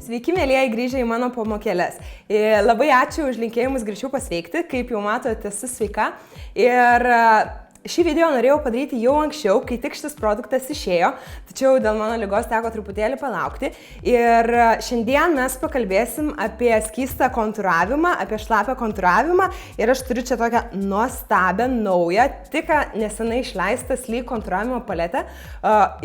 Sveiki, mėlyjei, grįžę į mano pamokėles. Labai ačiū už linkėjimus greičiau pasveikti, kaip jau matote, esu sveika. Ir šį video norėjau padaryti jau anksčiau, kai tik šis produktas išėjo, tačiau dėl mano ligos teko truputėlį palaukti. Ir šiandien mes pakalbėsim apie skystą kontūravimą, apie šlapią kontūravimą. Ir aš turiu čia tokią nuostabią, naują, tik nesenai išleistą Sleek kontūravimo paletę.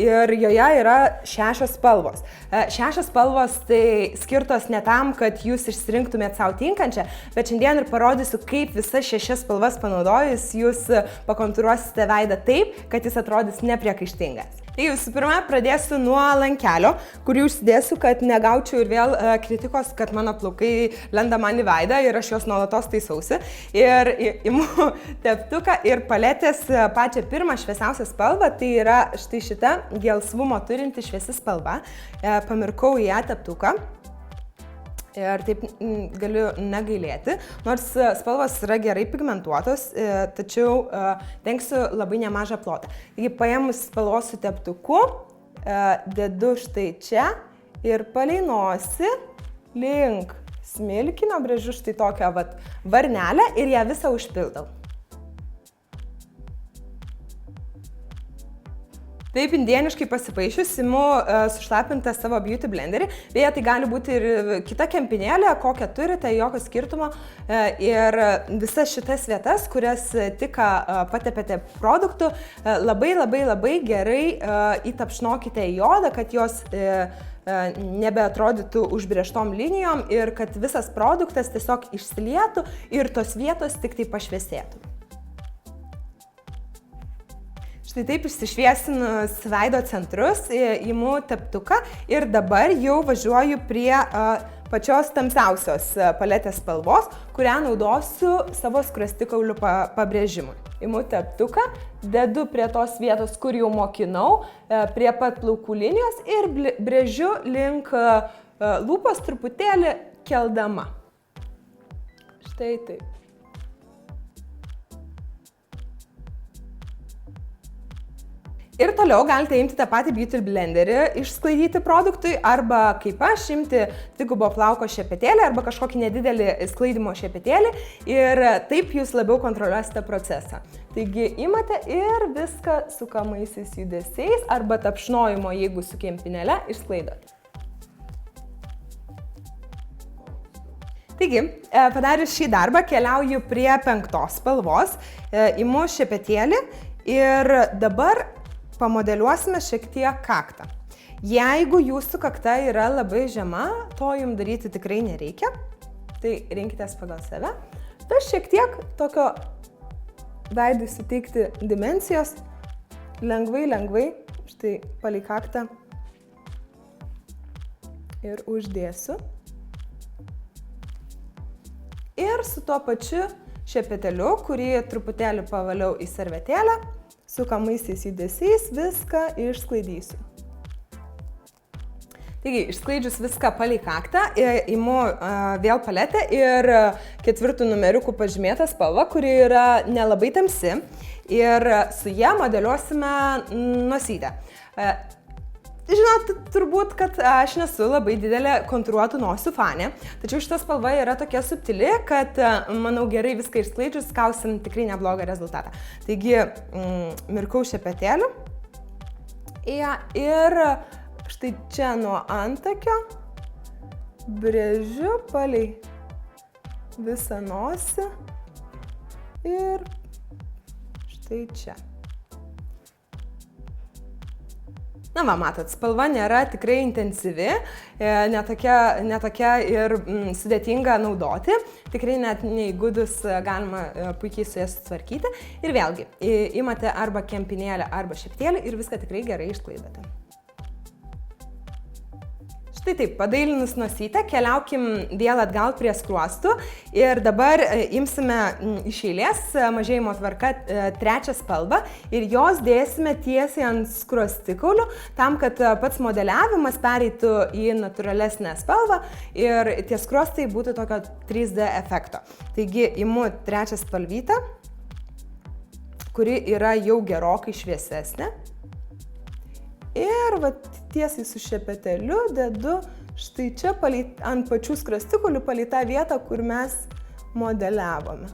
Ir joje yra 6 spalvos. 6 spalvos tai skirtos ne tam, kad jūs išsirinktumėt savo tinkančią, bet šiandien ir parodysiu, kaip visas 6 spalvas panaudojus jūs pakontūruosite veidą taip, kad jis atrodys nepriekaištingas. Tai visų pirma, pradėsiu nuo lankelio, kurį užsidėsiu, kad negaučiau ir vėl kritikos, kad mano plaukai lenda man į veidą ir aš juos nuolatos taisausi. Ir imu teptuką ir paletės pačią pirmą šviesiausią spalvą, tai yra štai šita gelsvumo turinti šviesi spalva. Pamirkau į ją teptuką. Ir taip galiu negailėti, nors spalvos yra gerai pigmentuotos, tačiau dengsiu labai nemažą plotą. Taigi paėmus spalvos su teptuku, dedu štai čia ir palei nosį link smilkinio brėžiu štai tokią varnelę ir ją visą užpildau. Taip indieniškai pasipaišius, imu sušlapintą savo beauty blenderį. Beje, tai gali būti ir kita kempinėlė, kokią turite, jokio skirtumo. Ir visas šitas vietas, kurias tik patepėte produktų, labai gerai įtapšnokite į odą, kad jos nebeatrodytų užbrėžtom linijom ir kad visas produktas tiesiog išsilietų ir tos vietos tik tai pašviesėtų. Štai taip išsišviesinus veido centrus, imu teptuką ir dabar jau važiuoju prie pačios tamsiausios paletės spalvos, kurią naudosiu savo skruostikaulių pabrėžimui. Imu teptuką, dedu prie tos vietos, kur jau mokinau, prie pat plaukų linijos ir brėžiu link lūpos truputėlį keldama. Štai taip. Ir toliau galite imti tą patį beauty blenderį, išsklaidyti produktui arba kaip aš imti dvigubo plauko šepetėlį arba kažkokį nedidelį sklaidymo šepetėlį ir taip jūs labiau kontroliuosite procesą. Taigi imate ir viską sukamaisiais judesiais arba tapšnojimo, jeigu su kempinėle, išsklaidote. Taigi, padarius šį darbą, keliauju prie 5 spalvos, imu šepetėlį ir dabar pamodeliuosime šiek tiek kaktą. Jeigu jūsų kakta yra labai žema, to jums daryti tikrai nereikia, tai rinkitės pagal save. Tai šiek tiek tokio veidui suteikti dimensijos, lengvai, štai palei kaktą ir uždėsiu. Ir su tuo pačiu šepetėliu, kurį truputėlį pavaliau į servetėlę, sukamaisiais judesiais viską išsklaidysiu. Taigi, išsklaidžius viską palei kaktą, imu vėl paletę ir 4 numeriukų pažymėtą spalvą, kuri yra nelabai tamsi ir su ją modeliuosime nosytę. Žinot, turbūt, kad aš nesu labai didelė kontūruotų nosių fanė, tačiau šita spalva yra tokia subtili, kad, manau, gerai viską išsklaidžius gausim tikrai neblogą rezultatą. Taigi, mirkau šepetėliu ir štai čia nuo antakio brėžiu palei visą nosį ir štai čia. Na va, matot, spalva nėra tikrai intensyvi, netokia ir sudėtinga naudoti, tikrai net neįgudus galima puikiai su jas sutvarkyti. Ir vėlgi, imate arba kempinėlę, arba šepetėlį ir viską tikrai gerai išsklaidote. Štai taip, padailinus nosytę, keliaukim vėl atgal prie skruostų ir dabar imsime iš eilės mažėjimo tvarka 3 spalvą ir jos dėsime tiesiai ant skruostikaulių tam, kad pats modeliavimas pereitų į natūralesnę spalvą ir tie skruostai būtų tokio 3D efekto. Taigi imu 3 spalvytę, kuri yra jau gerokai šviesesnė. Ir tiesiai su šepetėliu dedu štai čia ant pačių skruostikaulių palei tą vietą, kur mes modeliavome.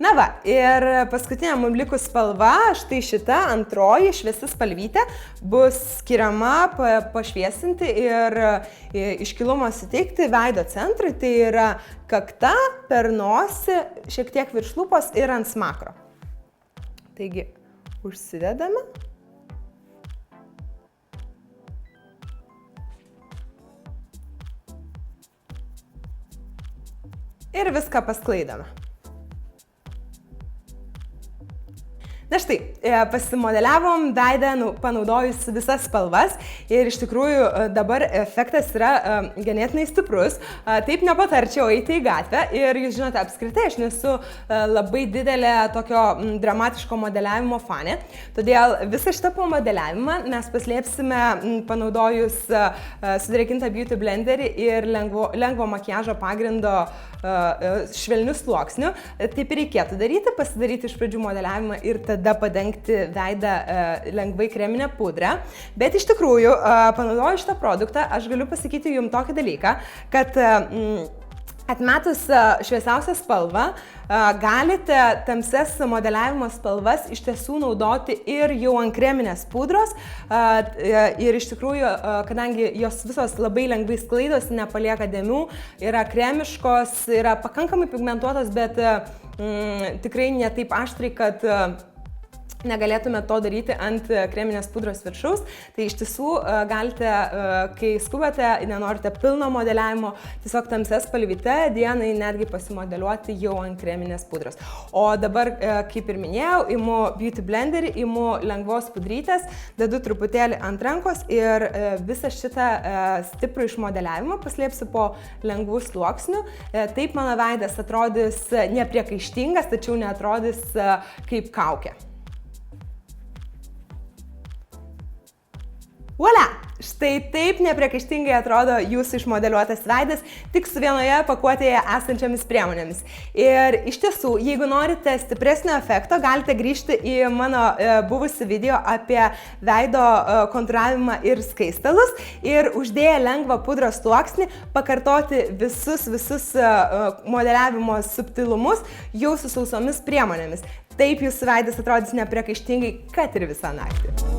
Na va, ir paskutinė mums likus spalva, štai šita antroji šviesi spalvytė bus skiriama pašviesinti ir iškilumo suteikti veido centrui, tai yra kakta, per nosį, šiek tiek virš lūpos ir ant smakro. Taigi, užsidedame. Ir viską pasklaidome. Na štai, pasimodeliavom veidą panaudojus visas spalvas ir iš tikrųjų dabar efektas yra ganėtinai stiprus. Taip nepatarčiau eiti į gatvę ir jūs žinote, apskritai aš nesu labai didelė tokio dramatiško modeliavimo fanė. Todėl visą šitą pamodeliavimą mes paslėpsime panaudojus sudrėkintą Beauty Blenderį ir lengvo makiažo pagrindo švelnių sluoksnių. Taip ir reikėtų daryti, pasidaryti iš pradžių modeliavimą ir tada padengti veidą lengvai kreminę pudrą. Bet iš tikrųjų, panaudoju šitą produktą, aš galiu pasakyti jums tokį dalyką, kad atmetus šviesiausią spalvą, galite tamsias modeliavimo spalvas iš tiesų naudoti ir jau ant kreminės pudros. Ir iš tikrųjų, kadangi jos visos labai lengvai sklaidosi, nepalieka dėmių, yra kremiškos, yra pakankamai pigmentuotos, bet tikrai ne taip aštriai, kad negalėtume to daryti ant kreminės pudros viršaus. Tai iš tiesų galite, kai skubate, nenorite pilno modeliavimo, tiesiog tamsia spalvyte dienai netgi pasimodeliuoti jau ant kreminės pudros. O dabar, kaip ir minėjau, imu Beauty Blenderį, imu lengvos pudrytės, dedu truputėlį ant rankos ir visą šitą stiprų išmodeliavimą paslėpsiu po lengvų sluoksnių. Taip mano veidas atrodys nepriekaištingas, tačiau neatrodys kaip kaukė. Voila! Štai taip nepriekaištingai atrodo jūsų išmodeliuotas veidas, tik su vienoje pakuotėje esančiamis priemonėmis. Ir iš tiesų, jeigu norite stipresnio efekto, galite grįžti į mano buvusį video apie veido kontūravimą ir skaistalus ir uždėję lengvą pudros sluoksnį pakartoti visus modeliavimo subtilumus jau su sausomis priemonėmis. Taip jūsų veidas atrodys nepriekaištingai, kad ir visą naktį.